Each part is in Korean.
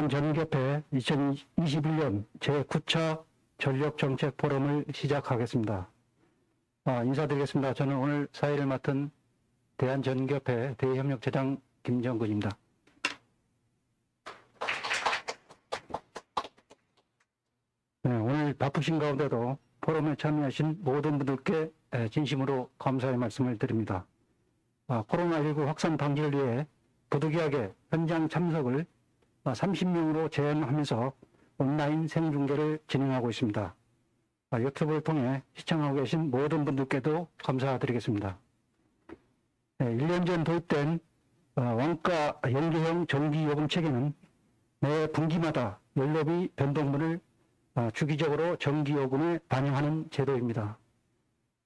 대한전기협회 2021년 제9차 전력정책 포럼을 시작하겠습니다. 인사드리겠습니다. 저는 오늘 사회를 맡은 대한전기협회 대외협력처장 김정근입니다. 네, 오늘 바쁘신 가운데도 포럼에 참여하신 모든 분들께 진심으로 감사의 말씀을 드립니다. 코로나19 확산 방지를 위해 부득이하게 현장 참석을 30명으로 제한하면서 온라인 생중계를 진행하고 있습니다. 유튜브를 통해 시청하고 계신 모든 분들께도 감사드리겠습니다. 1년 전 도입된 원가 연계형 전기요금 체계는 매 분기마다 연료비 변동분을 주기적으로 전기요금에 반영하는 제도입니다.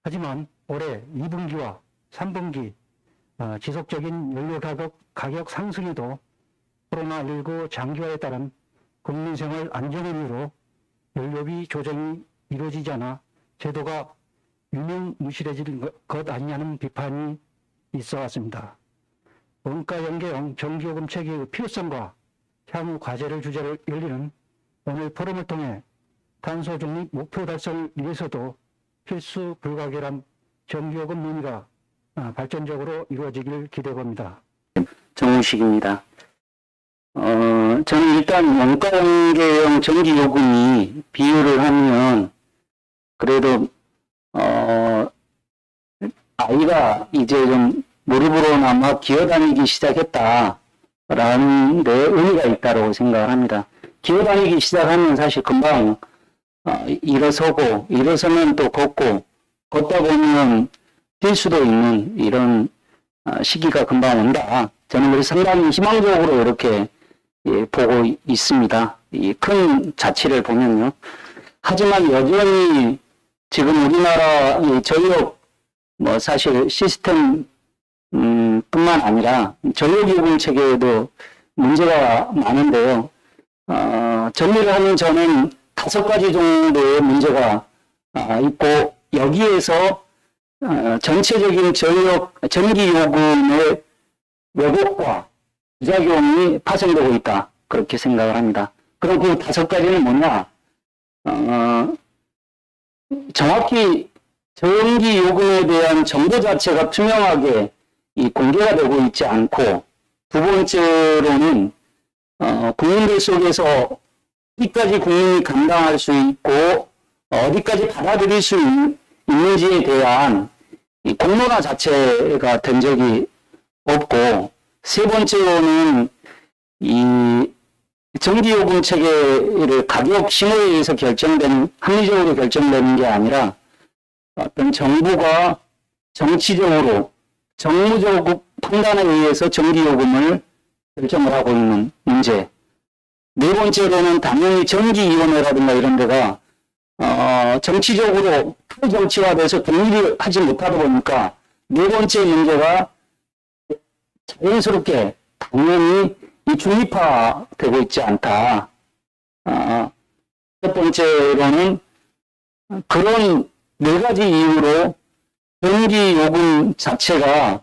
하지만 올해 2분기와 3분기 지속적인 연료 가격 상승에도 코로나19 장기화에 따른 국민생활 안정을 이유로 연료비 조정이 이루어지지 않아 제도가 유명무실해진 것 아니냐는 비판이 있어 왔습니다. 원가 연계형 전기요금 체계의 필요성과 향후 과제를 주제로 열리는 오늘 포럼을 통해 탄소 중립 목표 달성을 위해서도 필수 불가결한 전기요금 논의가 발전적으로 이루어지길 기대해봅니다. 정우식입니다. 저는 일단 원가 연계형 전기요금이 비유를 하면 그래도 아이가 이제 좀 무릎으로나마 기어다니기 시작했다라는 데 의미가 있다고 생각을 합니다. 기어다니기 시작하면 사실 금방 일어서고 일어서면 또 걷고 걷다 보면 뛸 수도 있는 이런 시기가 금방 온다. 저는 그래서 상당히 희망적으로 이렇게 보고 있습니다. 이 큰 자치를 보면요. 하지만 여전히 지금 우리나라 전력 사실 시스템 뿐만 아니라 전력요금 체계에도 문제가 많은데요. 정리를 하면 저는 5가지 정도의 문제가 있고 여기에서 전체적인 전기요금의 왜곡과 부작용이 파생되고 있다. 그렇게 생각을 합니다. 그럼 그 5가지는 뭐냐? 정확히 전기요금에 대한 정보 자체가 투명하게 공개가 되고 있지 않고, 두 번째로는 국민들 속에서 어디까지 국민이 감당할 수 있고 어디까지 받아들일 수 있는지에 대한 공론화 자체가 된 적이 없고, 세 번째로는 이 전기요금 체계를 가격 신호에 의해서 합리적으로 결정되는 게 아니라 어떤 정부가 정치적으로 정무적 판단에 의해서 전기요금을 결정을 하고 있는 문제. 네 번째로는 당연히 전기위원회라든가 이런 데가 정치적으로 정치화돼서 동의를 하지 못하다 보니까 네 번째 문제가 자연스럽게 당연히 중립화되고 있지 않다. 첫 번째로는 그런 4가지 이유로 전기요금 자체가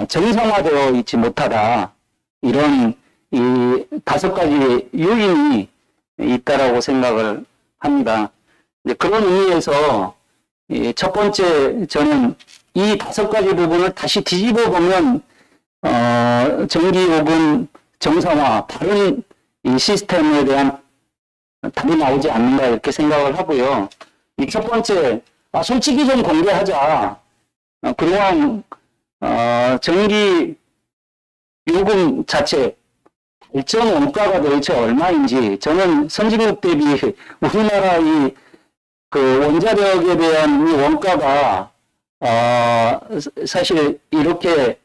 정상화되어 있지 못하다. 이런 이 5가지 요인이 있다라고 생각을 합니다. 그런 의미에서 첫 번째 저는 이 5가지 부분을 다시 뒤집어 보면 전기요금 정상화, 다른 이 시스템에 대한 답이 나오지 않는다 이렇게 생각을 하고요. 이 첫 번째, 솔직히 좀 공개하자. 그동안 전기요금 자체 발전 원가가 도대체 얼마인지, 저는 선진국 대비 우리나라 그 원자력에 대한 이 원가가 사실 이렇게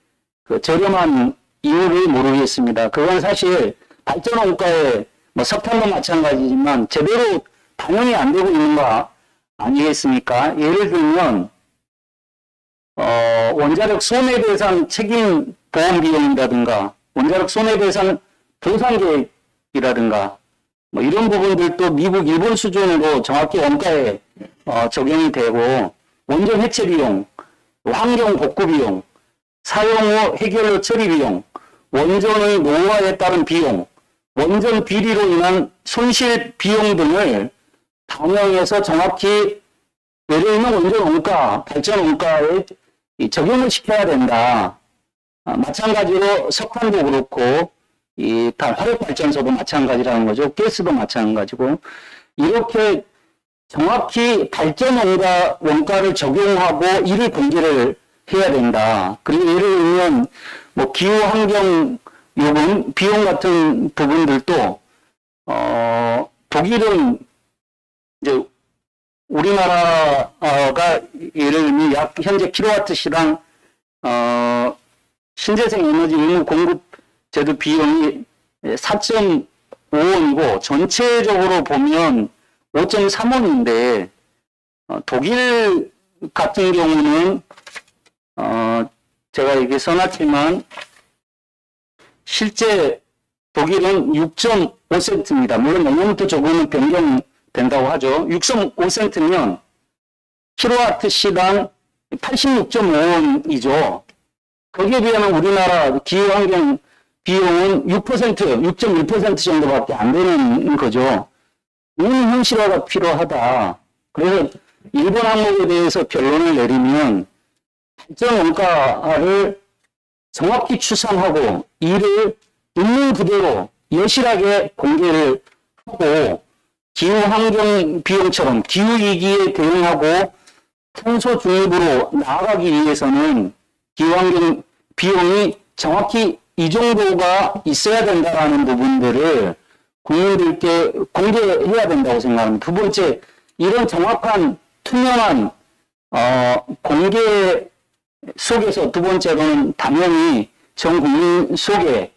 저렴한 이유를 모르겠습니다. 그건 사실 발전 원가에 석탄도 마찬가지지만 제대로 반영이 안 되고 있는 거 아니겠습니까? 예를 들면 원자력 손해배상 책임 보험 비용이라든가 원자력 손해배상 보상 계획이라든가 이런 부분들도 미국, 일본 수준으로 정확히 원가에 적용이 되고, 원전 해체 비용, 환경 복구 비용, 사용 후 해결 처리 비용, 원전의 노후화에 따른 비용, 원전 비리로 인한 손실 비용 등을 반영해서 정확히 예를 들면 원전 원가, 발전 원가에 적용을 시켜야 된다. 마찬가지로 석탄도 그렇고 화력발전소도 마찬가지라는 거죠. 가스도 마찬가지고 이렇게 정확히 발전 원가를 적용하고 이를 공개를 해야 된다. 그리고 예를 들면 뭐 기후 환경 요금 비용 같은 부분들도 독일은 이제 우리나라가 예를 들면 약 현재 킬로와트 시당 신재생 에너지 의무 공급 제도 비용이 4.5원이고 전체적으로 보면 5.3원인데 독일 같은 경우는 제가 여기 써놨지만 실제 독일은 6.5센트입니다. 물론 내년부터 조금은 변경된다고 하죠. 6.5센트면 킬로와트 시당 86.5원이죠. 거기에 비하면 우리나라 기후환경 비용은 6.1% 정도밖에 안 되는 거죠. 이는 현실화가 필요하다. 그래서 일본 항목에 대해서 결론을 내리면 발전 원가를 정확히 추산하고 이를 있는 그대로 여실하게 공개를 하고 기후환경 비용처럼 기후위기에 대응하고 탄소 중립으로 나아가기 위해서는 기후환경 비용이 정확히 이 정도가 있어야 된다라는 부분들을 국민들께 공개해야 된다고 생각합니다. 두 번째, 이런 정확한 투명한 공개 속에서 두 번째로는 당연히 전 국민 속에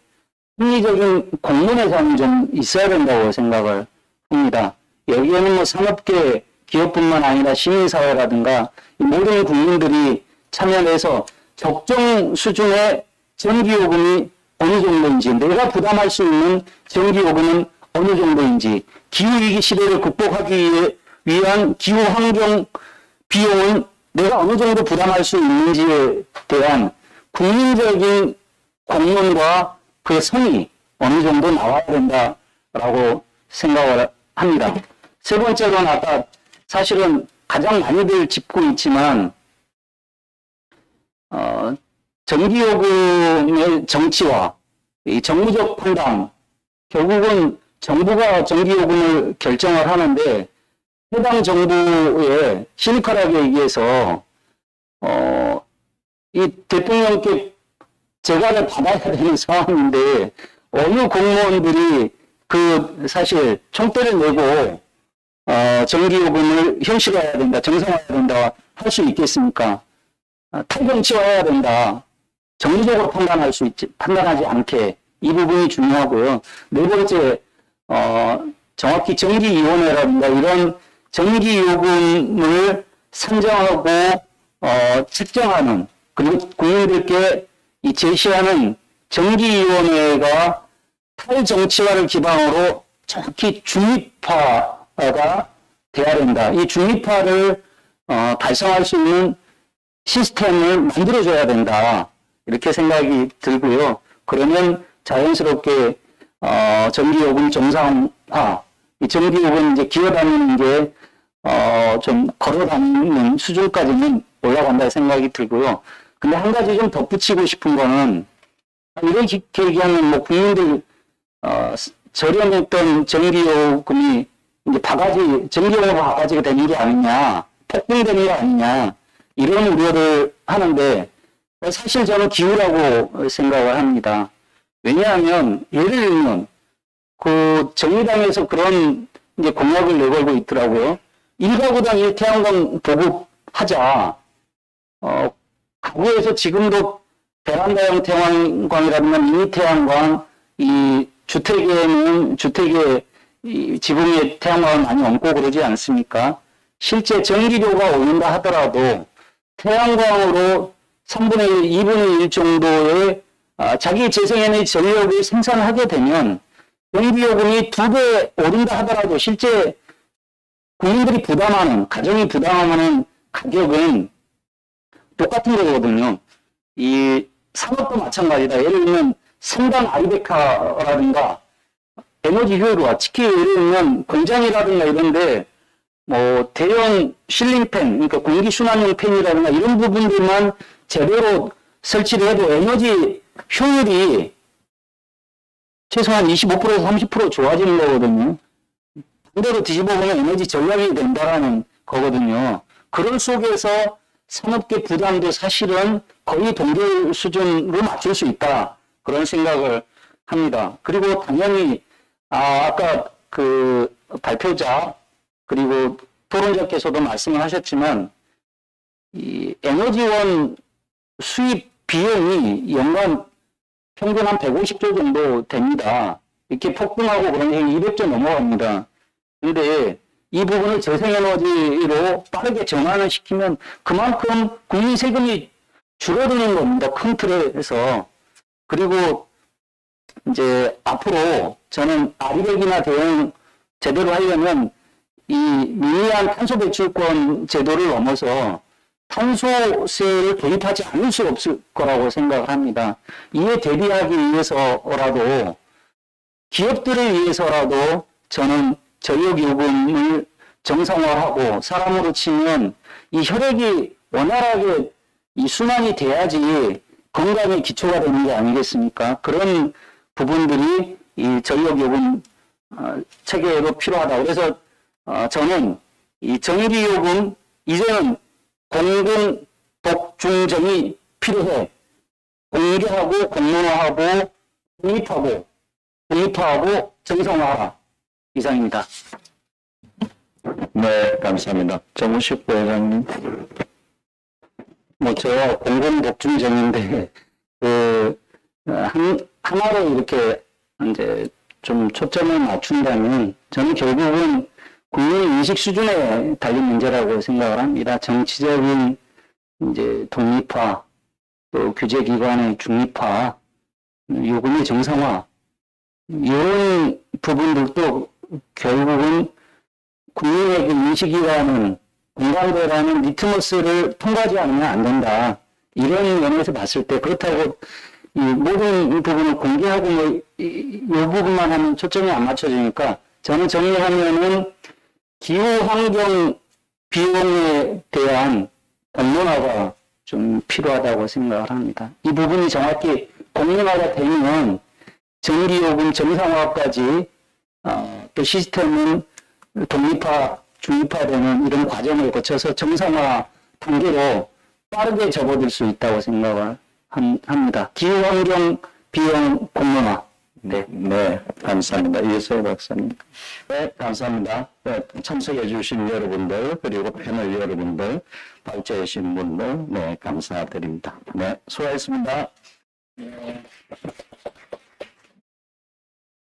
합리적인 공론회장이 좀 있어야 된다고 생각을 합니다. 여기에는 뭐 산업계, 기업뿐만 아니라 시민사회라든가 모든 국민들이 참여해서 적정 수준의 전기요금이 어느 정도인지, 내가 부담할 수 있는 전기요금은 어느 정도인지, 기후위기 시대를 극복하기 위한 기후환경 비용은 내가 어느 정도 부담할 수 있는지에 대한 국민적인 공론과 그 성이 어느 정도 나와야 된다라고 생각을 합니다. 세 번째로는 아까 사실은 가장 많이들 짚고 있지만 전기요금의 정치화, 이 정무적 판단, 결국은 정부가 전기요금을 결정을 하는데 해당 정부의 시니컬하게 얘기해서 이 대통령께 재가를 받아야 되는 상황인데 어느 공무원들이 그 사실 총대를 내고 전기요금을 현실화해야 된다, 정상화해야 된다 할 수 있겠습니까? 탈정치화해야 된다. 정무적으로 판단하지 않게 이 부분이 중요하고요. 네 번째, 정확히 전기위원회라든가 이런 전기요금을 산정하고 측정하는, 그리고 국민들께 이 제시하는 전기위원회가 탈정치화를 기반으로 정확히 중립화가 돼야 된다. 이 중립화를 달성할 수 있는 시스템을 만들어줘야 된다. 이렇게 생각이 들고요. 그러면 자연스럽게 전기요금 정상화, 이 전기요금 이제 기어다니는 게 좀 걸어다니는 수준까지는 올라간다 생각이 들고요. 근데 한 가지 좀 덧붙이고 싶은 거는 이렇게 얘기하면 뭐 국민들 저렴했던 전기요금이 이제 전기요금 바가지가 되는 게 아니냐, 폭등되는 게 아니냐 이런 우려를 하는데 사실 저는 기우라고 생각을 합니다. 왜냐하면 예를 들면 그 정의당에서 그런 이제 공약을 내걸고 있더라고요. 1가구당 1태양광 보급하자. 가구에서 지금도 베란다형 태양광이라든가 미니 태양광, 이 주택에 이 지붕에 태양광을 많이 얹고 그러지 않습니까? 실제 전기료가 오른다 하더라도 태양광으로 3분의 1, 2분의 1 정도의 자기 재생에너지 전력을 생산하게 되면 전기요금이 2배 오른다 하더라도 실제 국민들이 부담하는, 가정이 부담하는 가격은 똑같은 거거든요. 이 산업도 마찬가지다. 예를 들면 생당 아이베카라든가 에너지 효율화, 특히 예를 들면 공장이라든가 이런데 뭐 대형 실링팬, 그러니까 공기순환용 팬이라든가 이런 부분들만 제대로 설치를 해도 에너지 효율이 최소한 25%에서 30% 좋아지는 거거든요. 그대로 뒤집어 보면 에너지 절약이 된다라는 거거든요. 그런 속에서 산업계 부담도 사실은 거의 동결 수준으로 맞출 수 있다. 그런 생각을 합니다. 그리고 당연히 아까 그 발표자 그리고 토론자께서도 말씀을 하셨지만 이 에너지원 수입 비용이 연간 평균 한 150조 정도 됩니다. 이렇게 폭등하고 그런 게 200조 넘어갑니다. 근데 이 부분을 재생에너지로 빠르게 전환을 시키면 그만큼 국민 세금이 줄어드는 겁니다. 큰 틀에서. 그리고 이제 앞으로 저는 아리백이나 대응 제대로 하려면 이 미미한 탄소 배출권 제도를 넘어서 탄소세를 도입하지 않을 수 없을 거라고 생각을 합니다. 이에 대비하기 위해서라도 기업들을 위해서라도 저는 전력요금을 정상화하고 사람으로 치면 이 혈액이 원활하게 이 순환이 돼야지 건강의 기초가 되는 게 아니겠습니까? 그런 부분들이 이 전력요금 체계에도 필요하다. 그래서 저는 이 전기요금 이제는 공공 복중정이 필요해. 공개하고 공론화하고 독립하고 정상화하라. 이상입니다. 네, 감사합니다. 정우식 부회장님. 뭐, 저 공공복중정인데, 하나로 이렇게 이제 좀 초점을 맞춘다면, 저는 결국은 국민 인식 수준에 달린 문제라고 생각을 합니다. 정치적인 이제 독립화, 또 규제기관의 중립화, 요금의 정상화, 이런 부분들도 결국은 국민에게 인식이라는 공감대라는 리트머스를 통과하지 않으면 안 된다. 이런 면에서 봤을 때 그렇다고 이 모든 부분을 공개하고 뭐 이 부분만 하면 초점이 안 맞춰지니까 저는 정리하면은 기후 환경 비용에 대한 공론화가 좀 필요하다고 생각을 합니다. 이 부분이 정확히 공론화가 되면 전기요금 정상화까지 또 시스템은 독립화, 중립화되는 이런 과정을 거쳐서 정상화 단계로 빠르게 접어들 수 있다고 생각을 합니다. 기후환경 비용 공론화. 네, 감사합니다. 이혜서 박사님. 네, 감사합니다. 네, 참석해 주신 여러분들, 그리고 패널 여러분들, 발제해 주신 분들, 네, 감사드립니다. 네, 수고하셨습니다. 네.